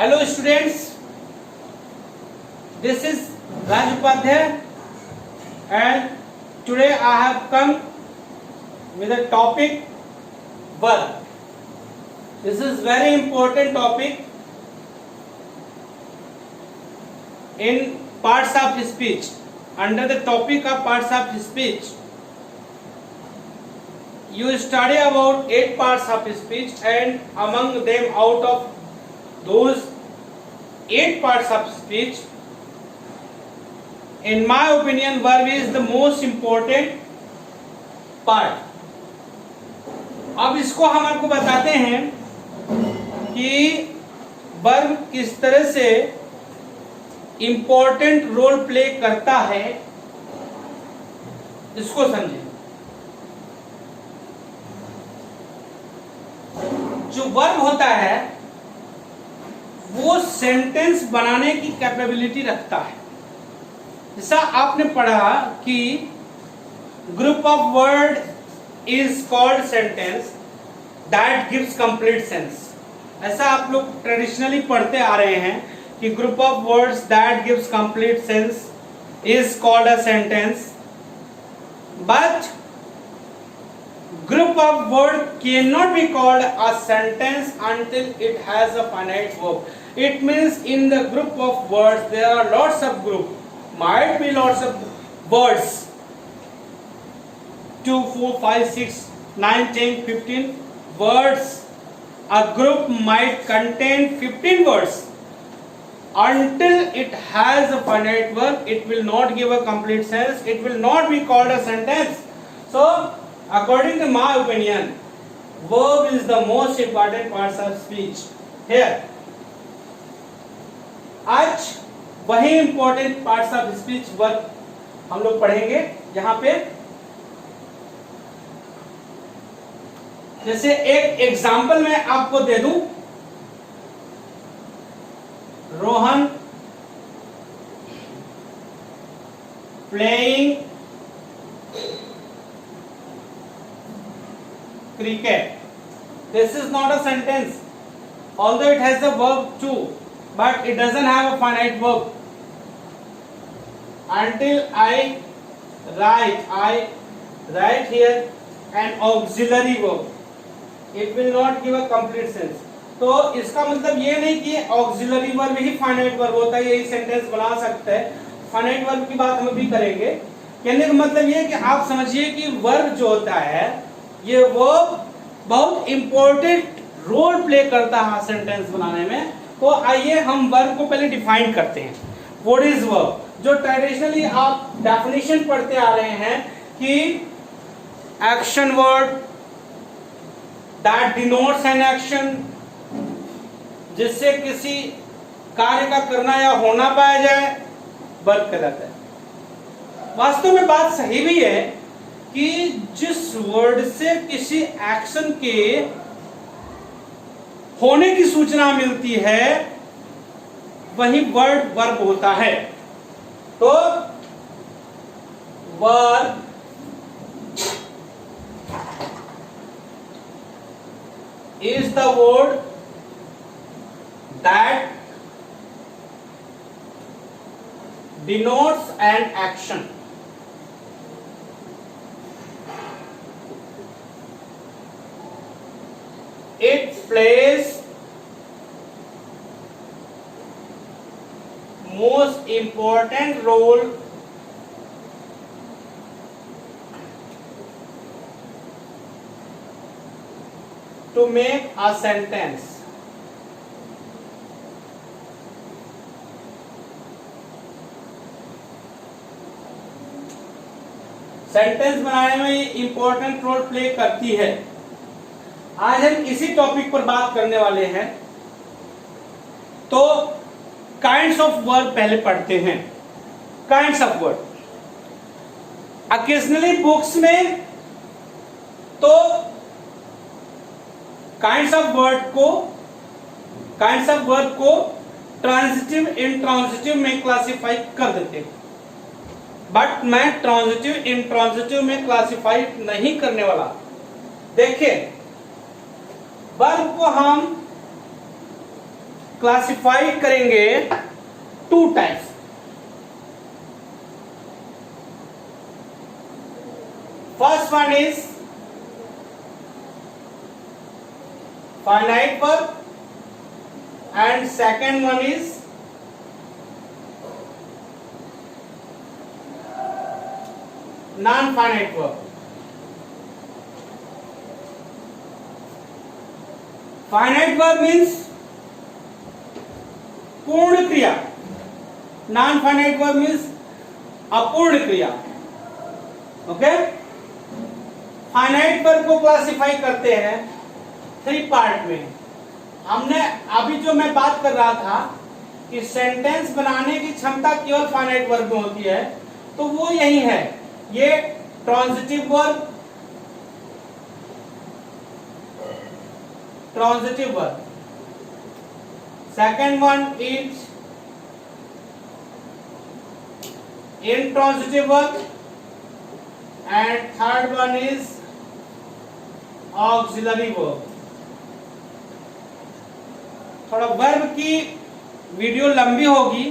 Hello students, this is Raj Upadhyay and today I have come with a topic verb. This is very important topic in parts of speech. Under the topic of parts of speech, you study about 8 parts of speech, and among them, out of those 8 parts of speech, in my opinion, verb is the most important part. अब इसको हम आपको बताते हैं कि verb किस तरह से इंपॉर्टेंट रोल प्ले करता है, इसको समझें। जो वर्ब होता है वो सेंटेंस बनाने की कैपेबिलिटी रखता है। जैसा आपने पढ़ा कि group of word is called sentence that gives complete sense. ऐसा आप लोग ट्रेडिशनली पढ़ते आ रहे हैं कि group of words that gives complete sense is called a sentence, but group of word cannot be called a sentence until it has a finite verb. It means in the group of words there are lots of group, might be lots of words, 2, 4, 5, 6, 9, 10, 15 words. A group might contain 15 words. Until it has a finite verb, it will not give a complete sense. It will not be called a sentence. So according to my opinion, verb is the most important parts of speech. Here, आज वही important parts of speech verb हम लोग पढ़ेंगे। यहाँ पे जैसे एक example मैं आपको दे दूं, Rohan playing cricket. This is not a sentence, although it has a verb too, but it doesn't have a finite verb. Until I write here an auxiliary verb, it will not give a complete sense. तो इसका मतलब ये नहीं कि auxiliary verb ही finite verb होता है, यही sentence बना सकता है। finite verb की बात हम अभी करेंगे। कहने का मतलब ये कि आप समझिए कि verb जो होता है ये वर्ब बहुत इंपॉर्टेंट रोल प्ले करता है सेंटेंस बनाने में। तो आइए हम वर्ब को पहले डिफाइन करते हैं। What is verb? जो ट्रेडिशनली आप डेफिनेशन पढ़ते आ रहे हैं कि action word that denotes an action, जिससे किसी कार्य का करना या होना पाया जाए, वर्ब कहलाता है। वास्तव में बात सही भी है कि जिस वर्ड से किसी एक्शन के होने की सूचना मिलती है वही वर्ड वर्ब होता है। तो verb is the word that denotes an action. It plays most important role to make a sentence. Sentence बनाने में ये इंपॉर्टेंट रोल प्ले करती है। आज हम इसी टॉपिक पर बात करने वाले हैं। तो काइंड्स ऑफ वर्ब पहले पढ़ते हैं। Kinds of word occasionally books में तो काइंड्स ऑफ वर्ड को ट्रांजिटिव इंट्रांजिटिव में क्लासिफाई कर देते हैं, बट मैं ट्रांजिटिव इंट्रांजिटिव में क्लासिफाई नहीं करने वाला। देखिए, वर्ब को हम क्लासिफाई करेंगे two types. First one is finite verb and second one is non finite verb. Finite verb means पूर्ण क्रिया, नॉन फाइनाइट वर्ब मीन्स अपूर्ण क्रिया। ओके, फाइनाइट वर्ब को क्लासिफाई करते हैं थ्री पार्ट में। हमने अभी जो मैं बात कर रहा था कि सेंटेंस बनाने की क्षमता केवल फाइनाइट वर्ब में होती है, तो वो यही है, ये transitive verb, transitive verb. Second one is intransitive verb and third one is auxiliary verb। थोड़ा वर्ब की वीडियो लंबी होगी,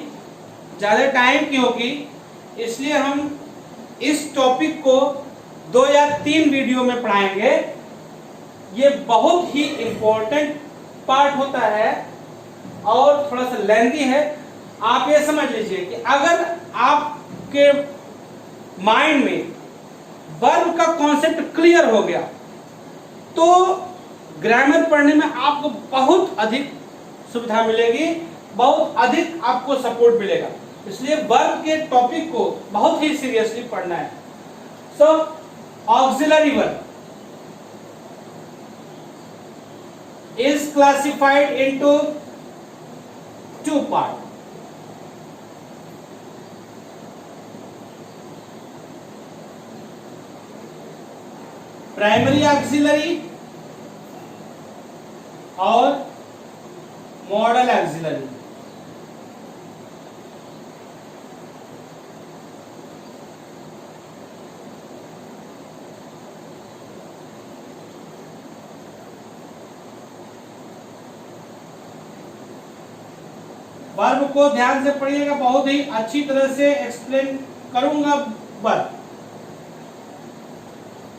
ज्यादा टाइम की होगी, इसलिए हम इस टॉपिक को 2 या 3 वीडियो में पढ़ाएंगे। ये बहुत ही इंपॉर्टेंट पार्ट होता है और थोड़ा सा लेंथी है। आप ये समझ लीजिए कि अगर आपके माइंड में वर्ब का कॉन्सेप्ट क्लियर हो गया तो ग्रामर पढ़ने में आपको बहुत अधिक सुविधा मिलेगी, बहुत अधिक आपको सपोर्ट मिलेगा। इसलिए वर्ब के टॉपिक को बहुत ही सीरियसली पढ़ना है। So auxiliary verb is classified into 2 part. Primary auxiliary और मॉडल ऑक्सिलरी। वर्ब को ध्यान से पढ़िएगा, बहुत ही अच्छी तरह से एक्सप्लेन करूंगा।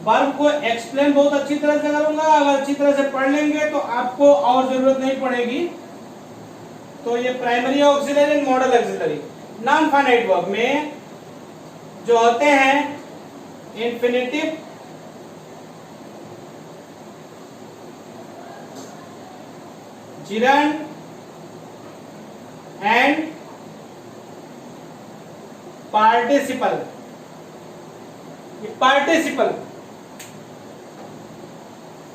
वर्ब को एक्सप्लेन बहुत अच्छी तरह से करूंगा। अगर अच्छी तरह से पढ़ लेंगे तो आपको और जरूरत नहीं पड़ेगी। तो ये primary auxiliary, model auxiliary. Non finite verb में जो होते हैं infinitive, gerund and participle.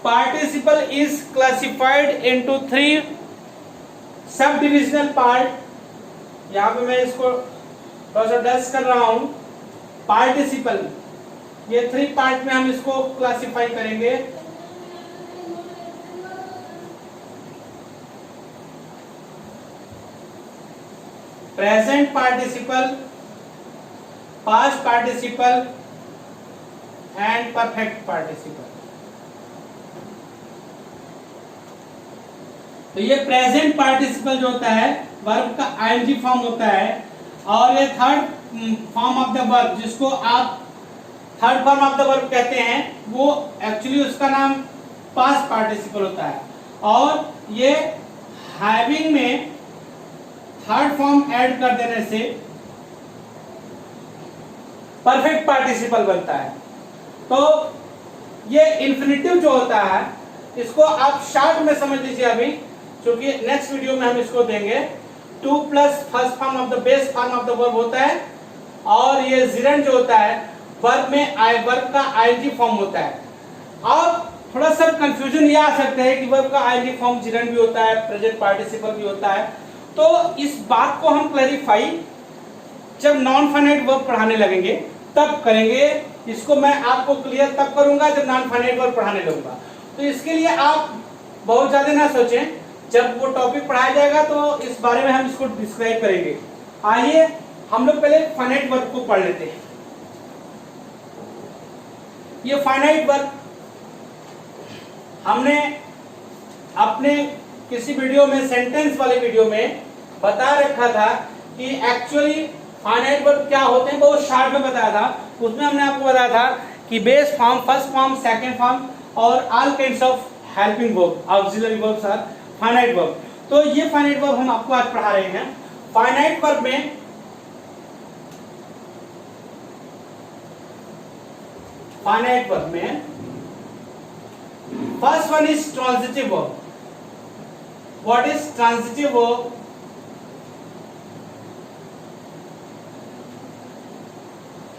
Participle is classified into 3 subdivisional part। यहाँ पे मैं इसको थोड़ा सा डस्ट कर रहा हूं। पार्टिसिपल, ये 3 पार्ट में हम इसको क्लासिफाई करेंगे। Present participle, past participle and perfect participle. तो ये प्रेजेंट पार्टिसिपल जो होता है वर्ब का आईएनजी फॉर्म होता है, और ये third form of the verb, जिसको आप third form of the verb कहते हैं, वो एक्चुअली उसका नाम पास्ट पार्टिसिपल होता है। और ये हैविंग में थर्ड फॉर्म ऐड कर देने से परफेक्ट पार्टिसिपल बनता है। तो ये इन्फिनिटिव जो होता है, इसको आप शॉर्ट में समझ लीजिए अभी, क्योंकि नेक्स्ट वीडियो में हम इसको देंगे। 2 plus first form of the base form of the verb होता है, और ये जिरंड जो होता है वर्ब में वर्ब का आईएनजी फॉर्म होता है। अब थोड़ा सा कंफ्यूजन ये आ सकता है कि वर्ब का आईएनजी फॉर्म जिरंड भी होता है, प्रेजेंट पार्टिसिपल भी होता है। तो इस बात को हम क्लैरिफाई जब नॉन फाइनाइट वर्ब पढ़ाने लगेंगे तब करेंगे। इसको मैं आपको क्लियर तब करूंगा जब नॉन फाइनाइट वर्ब पढ़ाने लगूंगा। तो इसके लिए आप बहुत ज्यादा ना सोचें, जब वो टॉपिक पढ़ाया जाएगा तो इस बारे में हम इसको डिस्क्राइब करेंगे। आइए हम लोग पहले फाइनाइट वर्ब को पढ़ लेते हैं। ये फाइनाइट वर्ब हमने अपने किसी वीडियो में, सेंटेंस वाली वीडियो में बता रखा था कि एक्चुअली फाइनाइट वर्ब क्या होते हैं, बहुत शार्ट में बताया था। उसमें हमने आपको बताया था कि base form, first form, second form और all kinds of helping verb, auxiliary verbs are finite verb. तो ये फाइनाइट वर्ब हम आपको आज पढ़ा रहे हैं। फाइनाइट वर्ब में first one is transitive verb. What is transitive verb?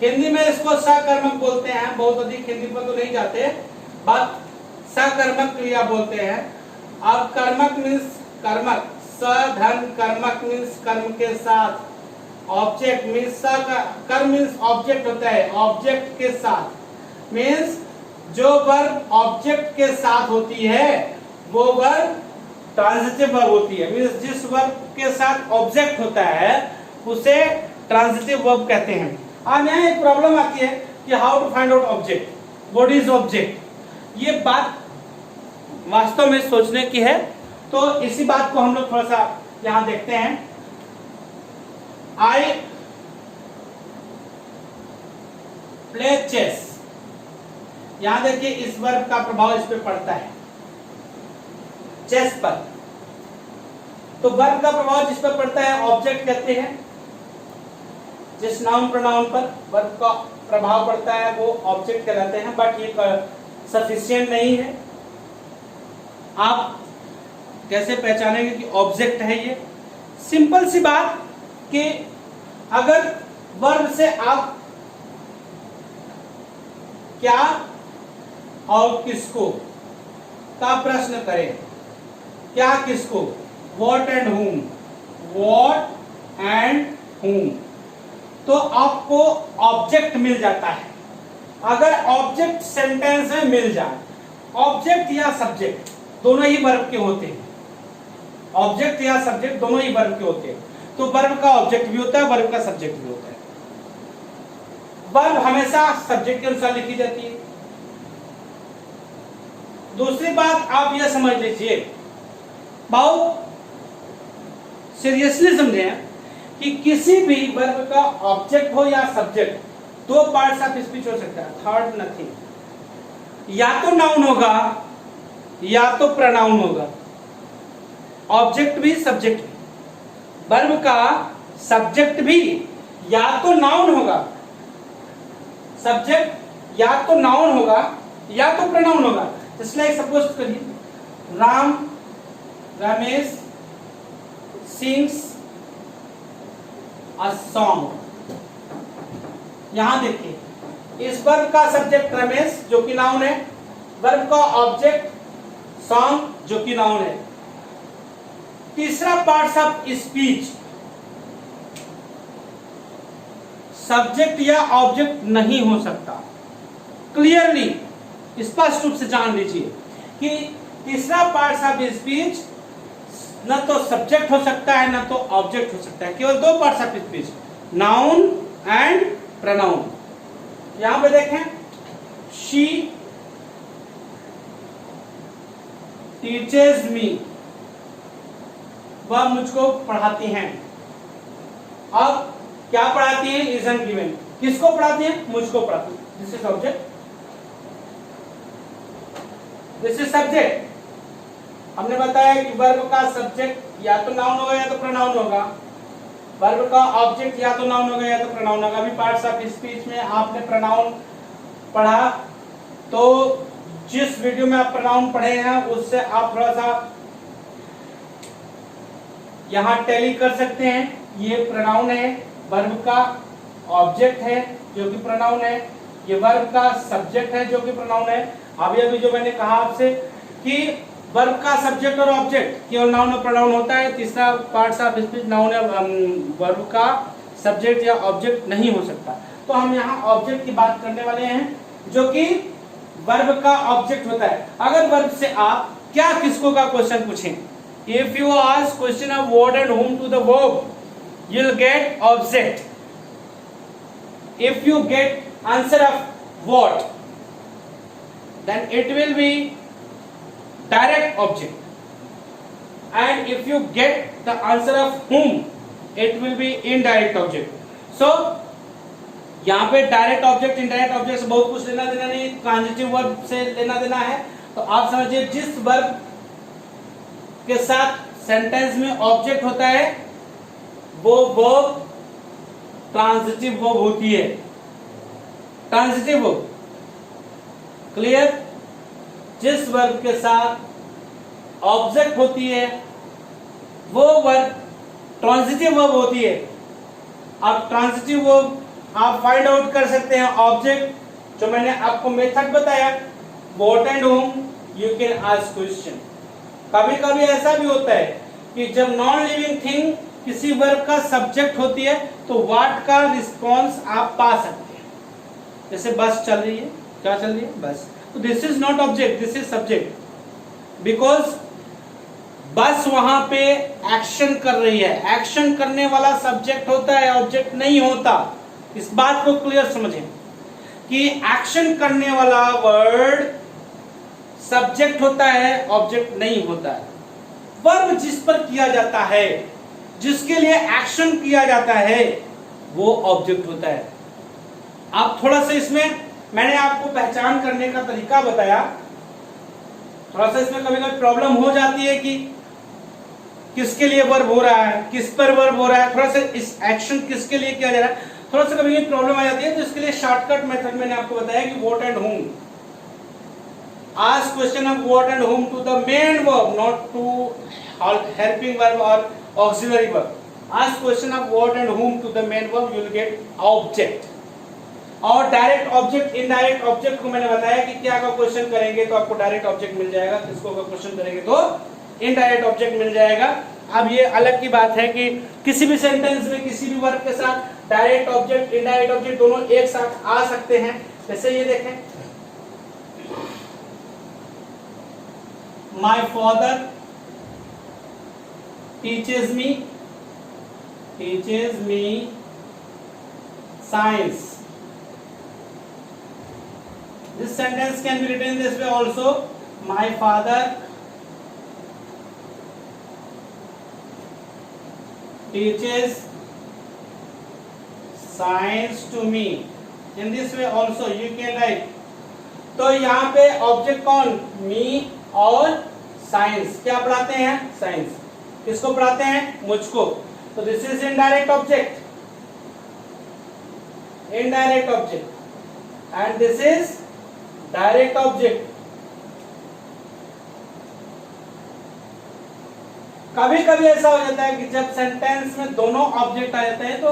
Hindi में इसको सकर्मक बोलते हैं, बहुत अधिक हिंदी पर तो नहीं जाते, बट सकर्मक क्रिया बोलते हैं। अब कर्मक मीन्स कर्मक, सधन कर्मक मीन्स कर्म के साथ, ऑब्जेक्ट मीन्स कर्म मीन्स ऑब्जेक्ट होता है, ऑब्जेक्ट के साथ मीन्स जो वर्ब ऑब्जेक्ट के साथ होती है वो वर्ब ट्रांजिटिव वर्ब होती है। मीन्स जिस वर्ब के साथ ऑब्जेक्ट होता है उसे ट्रांजिटिव वर्ब कहते हैं। अब यहाँ एक प्रॉब्लम आती है कि how to find out object, what is object. ये बात वास्तव में सोचने की है, तो इसी बात को हम लोग थोड़ा सा यहां देखते हैं। आई प्ले चेस, यहां देखिए इस वर्ब का प्रभाव इस पे पड़ता है, चेस पर। तो वर्ब का प्रभाव जिस पर पड़ता है ऑब्जेक्ट कहते हैं। जिस नाउन प्रोनाउन पर वर्ब का प्रभाव पड़ता है वो ऑब्जेक्ट कहलाते हैं, बट ये सफिशिएंट नहीं है। आप कैसे पहचानेंगे कि ऑब्जेक्ट है ये? सिंपल सी बात कि अगर वर्ब से आप क्या और किसको का प्रश्न करें, क्या किसको, what and whom, what and whom, तो आपको ऑब्जेक्ट मिल जाता है। अगर ऑब्जेक्ट सेंटेंस में मिल जाए, ऑब्जेक्ट या सब्जेक्ट दोनों ही वर्ब के होते हैं, ऑब्जेक्ट या सब्जेक्ट दोनों ही वर्ब के होते हैं, तो वर्ब का ऑब्जेक्ट भी होता है, वर्ब का सब्जेक्ट भी होता है। वर्ब हमेशा सब्जेक्ट के अनुसार लिखी जाती है। दूसरी बात आप यह समझ लीजिए, बहुत सीरियसली समझें कि किसी भी वर्ब का ऑब्जेक्ट हो या सब्जेक्ट, दो पार्ट्स ऑफ स्पीच हो सकता है, थर्ड नथिंग। या तो नाउन होगा या तो प्रोनाउन होगा, ऑब्जेक्ट भी सब्जेक्ट भी। वर्ब का सब्जेक्ट भी या तो नाउन होगा, सब्जेक्ट या तो नाउन होगा या तो प्रोनाउन होगा। इसलिए सपोज करिए Ram Ramesh sings a song. यहां देखिए इस वर्ब का सब्जेक्ट रमेश जो कि नाउन है, वर्ब का ऑब्जेक्ट सॉन्ग जो कि नाउन है। तीसरा पार्ट ऑफ स्पीच सब्जेक्ट या ऑब्जेक्ट नहीं हो सकता। क्लियरली स्पष्ट रूप से जान लीजिए कि तीसरा पार्ट ऑफ स्पीच न तो सब्जेक्ट हो सकता है न तो ऑब्जेक्ट हो सकता है। केवल दो parts of speech, noun and pronoun. यहां पे देखें, शी टीचेस मी, वह मुझको पढ़ाती हैं। अब क्या पढ़ाती है? Is an given. किसको पढ़ाती है? मुझको पढ़ाती है। This is object, this is subject. हमने बताया कि वर्ब का सब्जेक्ट या तो नाउन होगा या तो प्रोनाउन होगा, वर्ब का ऑब्जेक्ट या तो नाउन होगा या तो प्रोनाउन होगा। अभी पार्ट्स ऑफ स्पीच में आपने प्रोनाउन पढ़ा, तो जिस वीडियो में आप प्रोनाउन पढ़े हैं उससे आप थोड़ा सा यहां टैली कर सकते हैं। ये प्रोनाउन है, वर्ब का ऑब्जेक्ट है जो कि प्रोनाउन है, ये वर्ब का सब्जेक्ट है जो कि प्रोनाउन है। अभी जो मैंने कहा आपसे कि वर्ब का सब्जेक्ट और ऑब्जेक्ट केवल नाउन और प्रोनाउन होता है। तीसरा पार्ट ऑफ स्पीच नाउन या वर्ब का सब्जेक्ट या ऑब्जेक्ट नहीं हो सकता। तो हम यहाँ ऑब्जेक्ट की बात करने वाले हैं जो कि वर्ब का ऑब्जेक्ट होता है। अगर वर्ब से आप क्या किसको का क्वेश्चन पूछें, if you ask question of what and whom to the verb, you will get object. If you get answer of what, then it will be direct object. and if you get the answer of whom, it will be indirect object. So यहाँ पे direct object indirect object से बहुत कुछ लेना देना नहीं, transitive verb से लेना देना है। तो आप समझिए जिस वर्ब के साथ सेंटेंस में ऑब्जेक्ट होता है वो वर्ब ट्रांजिटिव वर्ब होती है, ट्रांजिटिव वर्ब। क्लियर? जिस वर्ब के साथ ऑब्जेक्ट होती है वो वर्ब ट्रांजिटिव वर्ब होती है। अब ट्रांजिटिव वर्ब आप फाइंड आउट कर सकते हैं ऑब्जेक्ट, जो मैंने आपको मेथड बताया, what and home, you can ask question. कभी कभी ऐसा भी होता है कि जब नॉन लिविंग थिंग किसी वर्ब का सब्जेक्ट होती है तो व्हाट का रिस्पॉन्स आप पा सकते हैं। जैसे बस चल रही है, क्या चल रही है? बस। तो this is not object, this is subject, because बस वहां पे एक्शन कर रही है। एक्शन करने वाला सब्जेक्ट होता है, ऑब्जेक्ट नहीं होता। इस बात को क्लियर समझें कि एक्शन करने वाला वर्ड सब्जेक्ट होता है, ऑब्जेक्ट नहीं होता है। वर्ब जिस पर किया जाता है, जिसके लिए एक्शन किया जाता है, वो ऑब्जेक्ट होता है। आप थोड़ा सा इसमें मैंने आपको पहचान करने का तरीका बताया। थोड़ा सा इसमें कभी कभी प्रॉब्लम हो जाती है कि किसके लिए वर्ब हो रहा है, किस पर वर्ब हो रहा है, थोड़ा सा इस एक्शन किसके लिए किया जा रहा है, थोड़ा सा कभी प्रॉब्लम आ जाती है। तो इसके लिए शॉर्टकट मेथड मैंने आपको बताया कि what and whom. Ask question of what and whom to the main verb, not to helping verb और auxiliary verb. Ask question of what and whom to the main verb, you will get object. और direct object, indirect object को मैंने बताया कि क्या का question करेंगे तो आपको डायरेक्ट ऑब्जेक्ट मिल जाएगा, किसको का क्वेश्चन करेंगे तो इनडायरेक्ट ऑब्जेक्ट मिल जाएगा। अब ये अलग की बात है कि किसी भी सेंटेंस में किसी भी वर्ब के साथ डायरेक्ट ऑब्जेक्ट इनडायरेक्ट ऑब्जेक्ट दोनों एक साथ आ सकते हैं। जैसे ये देखें, my father teaches me science. This sentence can be written this way also. My father teaches science to me. In this way also you can write. तो यहाँ पे ऑब्जेक्ट कौन? मी और साइंस। क्या पढ़ाते हैं? साइंस। किसको पढ़ाते हैं? मुझको। तो this is indirect object, indirect object, and this is direct object. कभी कभी ऐसा हो जाता है कि जब सेंटेंस में दोनों ऑब्जेक्ट आ जाते हैं तो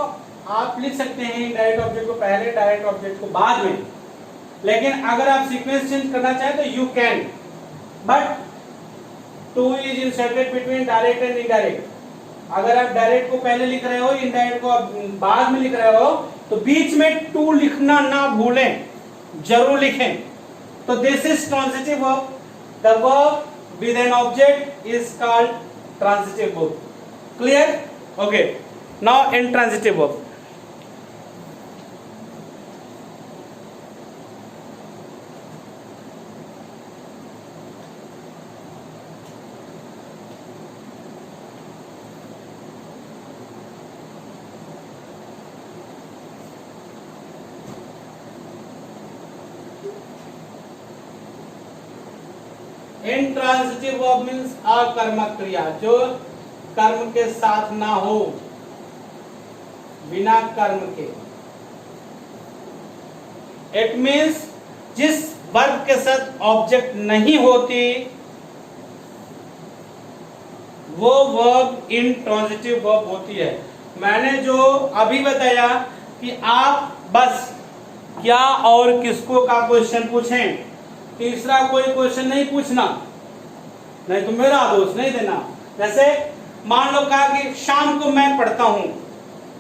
आप लिख सकते हैं इनडायरेक्ट ऑब्जेक्ट को पहले, डायरेक्ट ऑब्जेक्ट को बाद में। लेकिन अगर आप सीक्वेंस चेंज करना चाहें तो you can, but two is inserted between direct and indirect. अगर आप डायरेक्ट को पहले लिख रहे हो, इनडायरेक्ट को बाद में लिख रहे हो, तो बीच में टू लिखना ना भूलें, जरूर लिखें। तो this is transitive verb. The verb with an object is called transitive verb. Clear? Okay, now intransitive verb. Intransitive verb means अकर्मक क्रिया, जो कर्म के साथ ना हो, बिना कर्म के। इट मीन्स जिस वर्ब के साथ ऑब्जेक्ट नहीं होती वो वर्ब इंट्रांजिटिव वर्ब होती है। मैंने जो अभी बताया कि आप बस क्या और किसको का क्वेश्चन पूछें, तीसरा कोई क्वेश्चन नहीं पूछना, नहीं तो मेरा दोष नहीं देना। जैसे मान लो कहा कि शाम को मैं पढ़ता हूं,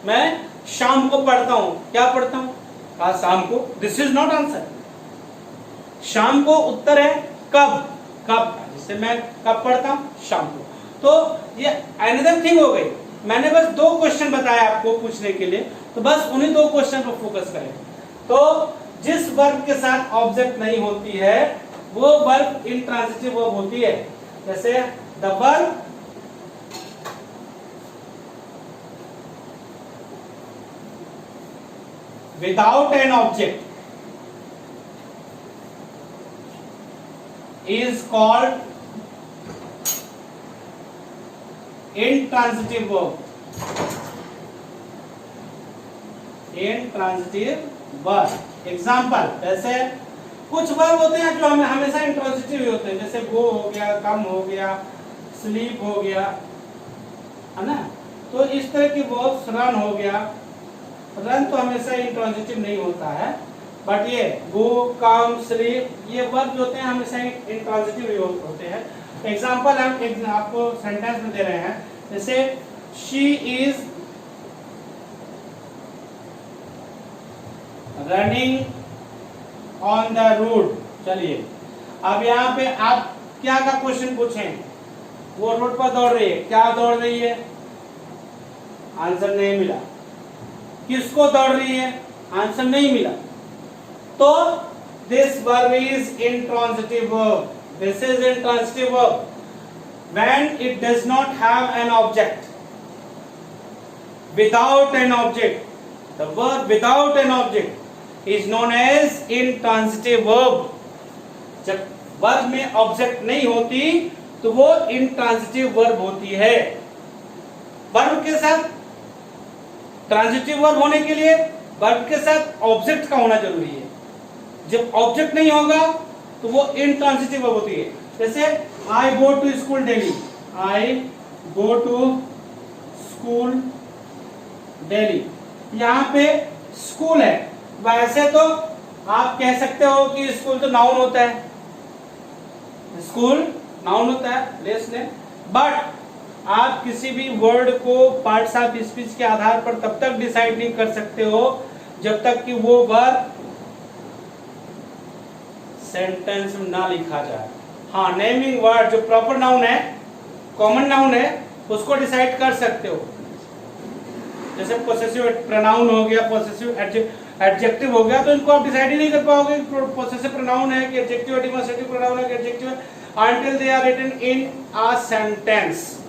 मैं शाम को पढ़ता हूं, क्या पढ़ता हूं? कहा शाम को। This is not answer. शाम को उत्तर है कब, कब, जैसे मैं कब पढ़ता हूं? शाम को। तो ये अनदर थिंग हो गई। मैंने बस दो क्वेश्चन बताया आपको पूछने के लिए, तो बस उन्हीं दो क्वेश्चन पर फोकस करें। तो जिस वर्ब के साथ ऑब्जेक्ट नहीं होती है वो वर्ब इंट्रांजिटिव वर्ब होती है। जैसे the verb without an object is called intransitive verb. intransitive verb. Example, जैसे कुछ वर्ब होते हैं जो हमें हमेशा इंट्रांसिटिव ही होते हैं, जैसे गो हो गया, कम हो गया, स्लीप हो गया, है ना। तो इस तरह की वर्ब्स, रन हो गया, रन तो हमेशा इंट्रांसिटिव नहीं होता है, बट ये गो, कम, स्लीप, ये वर्ब जो होते हैं हमेशा इंट्रांसिटिव ही होते हैं। एग्जाम्पल हम आपको सेंटेंस में दे रहे हैं, जैसे she is running on the road. चलिए अब यहाँ पे आप क्या का क्वेश्चन पूछें, वो रोड पर दौड़ रही है, क्या दौड़ रही है, आंसर नहीं मिला। किसको दौड़ रही है, आंसर नहीं मिला। तो this verb is intransitive verb, this is intransitive verb when it does not have an object, without an object, the verb without an object is known as intransitive verb। जब वर्ब में object नहीं होती तो वो intransitive verb होती है। Verb के साथ, ट्रांजिटिव वर्ब होने के लिए वर्ब के साथ ऑब्जेक्ट का होना जरूरी है। जब ऑब्जेक्ट नहीं होगा तो वो इंट्रांसिटिव वर्ब होती है। जैसे I go to school daily, I go to school daily। यहाँ पे स्कूल है, वैसे तो आप कह सकते हो कि स्कूल तो नाउन होता है, स्कूल नाउन होता है, लेस ने, बट आप किसी भी वर्ड को पार्ट्स ऑफ स्पीच के आधार पर तब तक डिसाइड नहीं कर सकते हो जब तक कि वो वर्ड सेंटेंस में ना लिखा जाए। हाँ, नेमिंग वर्ड जो प्रॉपर नाउन है, कॉमन नाउन है, उसको डिसाइड कर सकते हो। जैसे पोसेसिव प्रोनाउन हो गया, पोसेसिव एडजेक्टिव हो गया, तो इनको आप डिसाइड ही नहीं कर पाओगे पोसेसिव प्रोनाउन है कि एडजेक्टिव है, डिमॉन्स्ट्रेटिव प्रोनाउन है कि एडजेक्टिव है, until they are written in a sentence।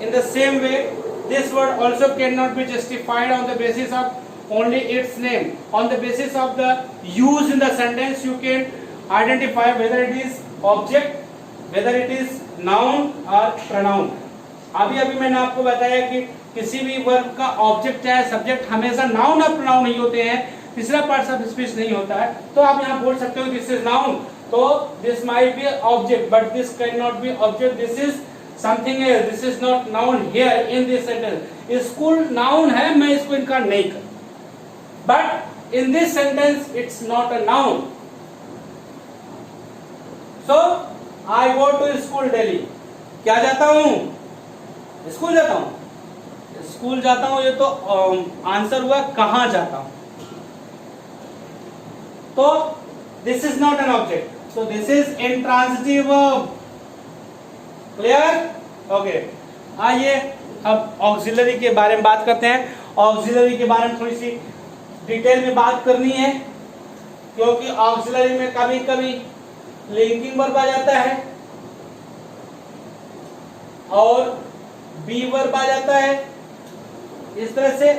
In the same way, this word also cannot be justified on the basis of only its name। On the basis of the use in the sentence, you can identify whether it is object, whether it is noun or pronoun। अभी मैंने आपको बताया कि किसी भी verb का object चाहे subject हमेशा नाउन और प्रोनाउन नहीं होते हैं, तीसरा पार्ट ऑफ स्पीच नहीं होता है। तो आप यहाँ बोल सकते हो दिस इज नाउन, तो this might be object, but this can not be object, this is something else, this is not noun here in this sentence. School noun है, मैं इसको इनकार नहीं कर, but in this sentence it's not a noun. So I go to school daily, क्या जाता हूं, school जाता हूं, स्कूल जाता हूं, ये तो आंसर हुआ कहां जाता हूं। तो this is not an object, so this is intransitive verb. Clear? Okay, आइए अब ऑक्सिलरी के बारे में बात करते हैं। ऑक्सिलरी के बारे में थोड़ी सी डिटेल में बात करनी है, क्योंकि ऑक्सिलरी में कभी कभी लिंकिंग वर्ब आ जाता है और बी वर्ब आ जाता है। इस तरह से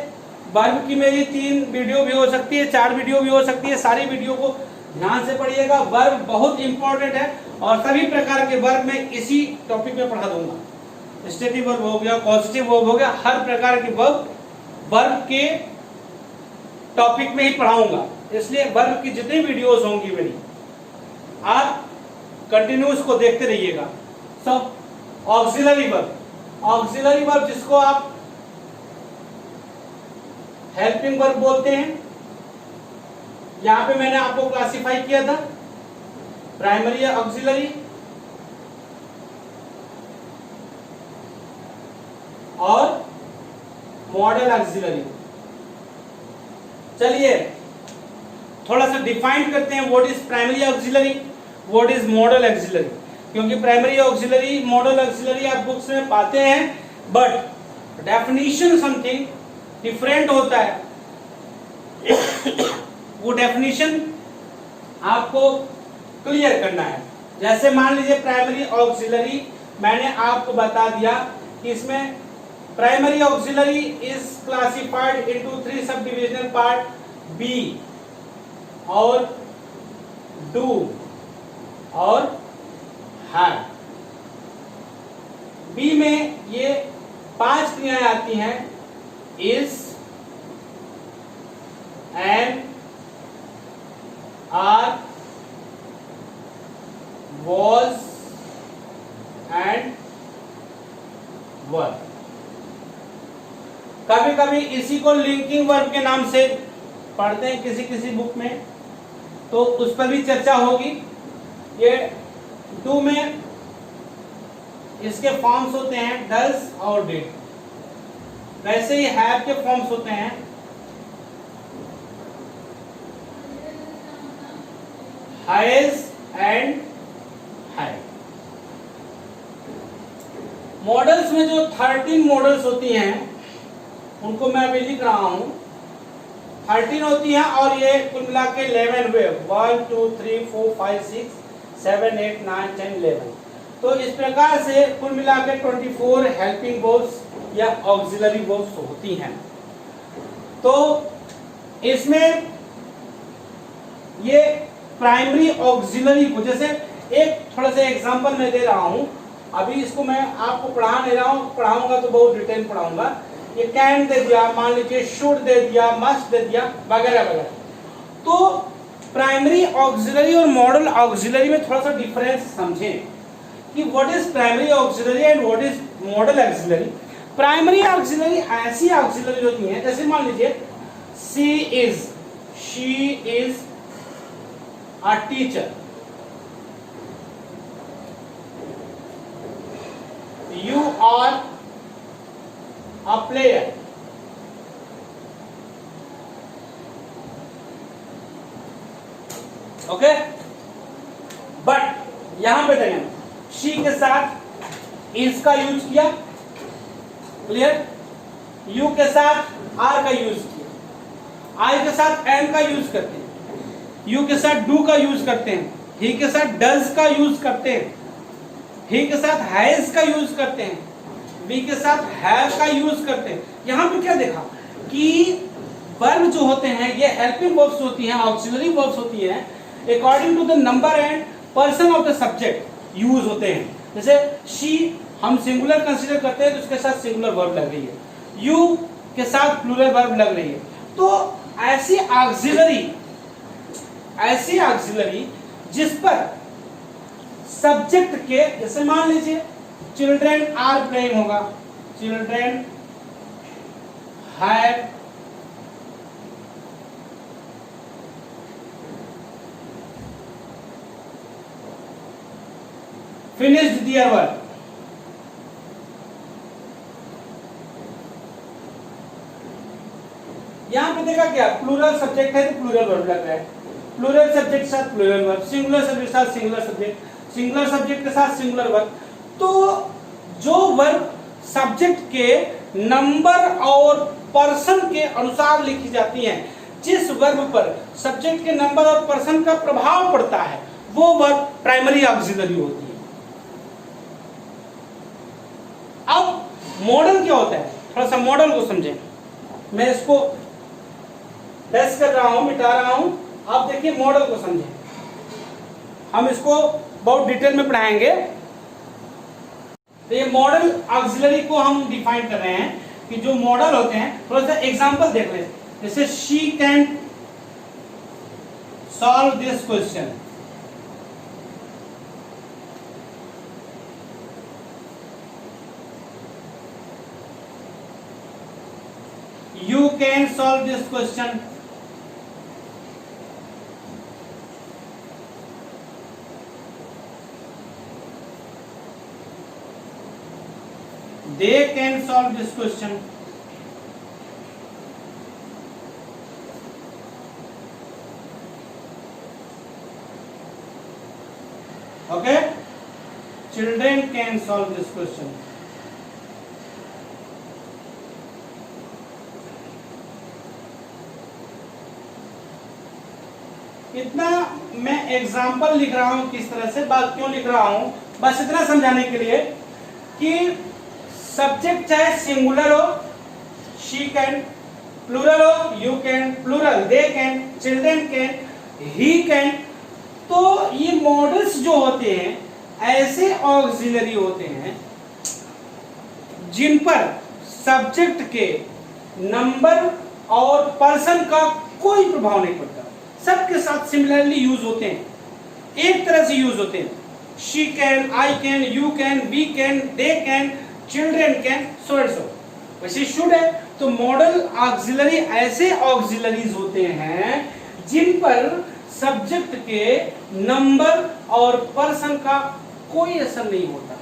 वर्ब की मेरी 3 वीडियो भी हो सकती है, 4 वीडियो भी हो सकती है। सारी वीडियो को ध्यान से पढ़िएगा। वर्ब बहुत इंपॉर्टेंट है और सभी प्रकार के वर्ब में इसी टॉपिक में पढ़ा दूंगा। स्टेटिव वर्ब हो गया, पॉजिटिव वर्ब हो गया, हर प्रकार की वर्ब के टॉपिक में ही पढ़ाऊंगा। इसलिए वर्ब की जितनी वीडियोस होंगी मेरी, आप कंटिन्यू इसको देखते रहिएगा। सब ऑक्सिलरी वर्ब, ऑक्सिलरी वर्ब जिसको आप हेल्पिंग वर्ब बोलते हैं, यहां पे मैंने आपको क्लासिफाई किया था प्राइमरी ऑक्सिलरी और मॉडल ऑक्सिलरी। चलिए थोड़ा सा डिफाइन करते हैं, what is primary auxiliary, what is model auxiliary. क्योंकि प्राइमरी ऑक्सिलरी, मॉडल ऑक्सिलरी आप बुक्स में पाते हैं, बट डेफिनेशन समथिंग डिफरेंट होता है। वो डेफिनेशन आपको क्लियर करना है। जैसे मान लीजिए प्राइमरी ऑक्सिलरी, मैंने आपको बता दिया कि इसमें primary auxiliary is classified into 3 sub divisional part, be और डू और हैव। बी में ये 5 क्रियाएं आती हैं, is, am, are, was and were. कभी कभी इसी को लिंकिंग वर्ब के नाम से पढ़ते हैं किसी किसी बुक में, तो उस पर भी चर्चा होगी। ये डू में इसके फॉर्म्स होते हैं डज और डिड, वैसे ही हैव के फॉर्म्स होते हैं हैज एंड हैड। मॉडल्स में जो 13 मॉडल्स होती हैं उनको मैं अभी लिख रहा हूं। 13 होती हैं और ये कुल मिला के 11 हुए, 1 2 3 4 5 6 7 8 9 10 11। तो इस प्रकार से कुल मिला के 24 हेल्पिंग वर्ब्स या ऑक्सिलरी वर्ब्स होती हैं। तो इसमें ये प्राइमरी ऑक्सिलरी को, जैसे एक थोड़ा सा एग्जांपल मैं दे रहा हूं, अभी इसको मैं आपको पढ़ा नहीं रहा हूं, पढ़ाऊंगा तो बहुत डिटेल पढ़ाऊंगा। ये कैन दे दिया, मान लीजिए शुड दे दिया, मस्ट दे दिया, वगैरह वगैरह। तो प्राइमरी ऑक्सिलरी और मॉडल ऑक्सिलरी में थोड़ा सा डिफरेंस समझें कि what is primary auxiliary and what is model auxiliary. Primary auxiliary ऐसी ऑक्सिलरी होती हैं, जैसे मान लीजिए she is a teacher, you are a player, okay. But यहां पे देखें, शी के साथ इज का यूज किया, क्लियर, यू के साथ आर का यूज किया, आई के साथ एंड का यूज करते हैं, यू के साथ डू का यूज करते हैं, ही के साथ डज का यूज करते हैं, ही के साथ हैज का यूज करते हैं, वी के साथ हैव का यूज करते हैं। यहां पे क्या देखा कि वर्ब जो होते हैं ये हेल्पिंग वर्ब्स होती हैं, ऑक्सिलरी वर्ब्स होती हैं, according to the number and person of the subject use होते हैं। जैसे शी हम सिंगुलर कंसीडर करते हैं तो उसके साथ सिंगुलर वर्ब लग रही है, यू के साथ प्लूरल वर्ब लग रही है। तो ऐसी ऑक्सिलरी जिस पर सब्जेक्ट के, जैसे मान लीजिए चिल्ड्रेन आर प्लेइंग होगा, children have finished their work, यहां पे देखा क्या, प्लूरल सब्जेक्ट है तो प्लूरल वर्ब लग रहा है, प्लूरल सब्जेक्ट के साथ प्लूरल वर्ब, सिंगुलर सब्जेक्ट के साथ सिंगुलर सब्जेक्ट, सिंगुलर सब्जेक्ट के साथ सिंगुलर वर्ब। तो जो वर्ब सब्जेक्ट के नंबर और पर्सन के अनुसार लिखी जाती हैं, जिस वर्ब पर सब्जेक्ट के नंबर और पर्सन का प्रभाव पड़ता है वो वर्ब प्राइमरी ऑक्सिलरी होती है। अब मॉडल क्या होता है, थोड़ा सा मॉडल को समझें। मैं इसको डैश कर रहा हूं, मिटा रहा हूं, आप देखिए मॉडल को समझें। हम इसको बहुत डिटेल में पढ़ाएंगे। तो ये मॉडल ऑक्सिलरी को हम डिफाइन कर रहे हैं कि जो मॉडल होते हैं, थोड़ा सा एग्जांपल देख लें। जैसे she can solve this question, you can solve this question, they can solve this question, okay, children can solve this question। इतना मैं एग्जाम्पल लिख रहा हूं, किस तरह से बात क्यों लिख रहा हूं, बस इतना समझाने के लिए कि सब्जेक्ट चाहे सिंगुलर हो, शी कैन, प्लूरल हो, you can, plural they can, children can, he can. तो ये मॉडल्स जो होते हैं ऐसे ऑक्सिलरी होते हैं जिन पर सब्जेक्ट के नंबर और पर्सन का कोई प्रभाव नहीं पड़ता, सबके साथ सिमिलरली यूज होते हैं, एक तरह से यूज होते हैं। She can, I can, you can, we can, they can, children can, so and so. वैसे शुड है। तो मॉडल ऑक्सिलरी ऐसे ऑक्सिलरीज होते हैं जिन पर सब्जेक्ट के नंबर और पर्सन का कोई असर नहीं होता,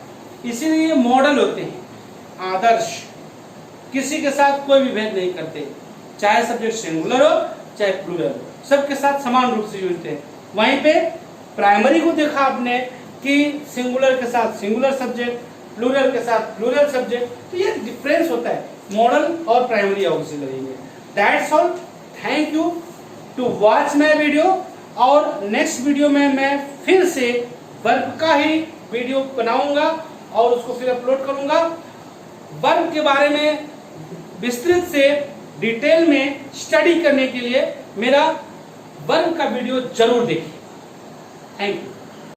इसीलिए मॉडल होते हैं आदर्श, किसी के साथ कोई भी भेद नहीं करते, चाहे सब्जेक्ट सिंगुलर हो चाहे प्लूरल हो, सबके साथ समान रूप से जुड़ते हैं। वहीं पे प्राइमरी को देखा आपने कि सिंगुलर के साथ सिंगुलर सब्जेक्ट, प्लूरल के साथ प्लूरल सब्जेक्ट, तो ये डिफरेंस होता है मॉडल और प्राइमरी ऑक्सिलरी में। That's all, thank you to watch my video. और नेक्स्ट वीडियो में मैं फिर से वर्ब का ही वीडियो बनाऊंगा और उसको फिर अपलोड करूंगा। वर्ब के बारे में विस्तृत से डिटेल में स्टडी करने के लिए मेरा वर्ब का वीडियो जरूर देखिए। Thank you.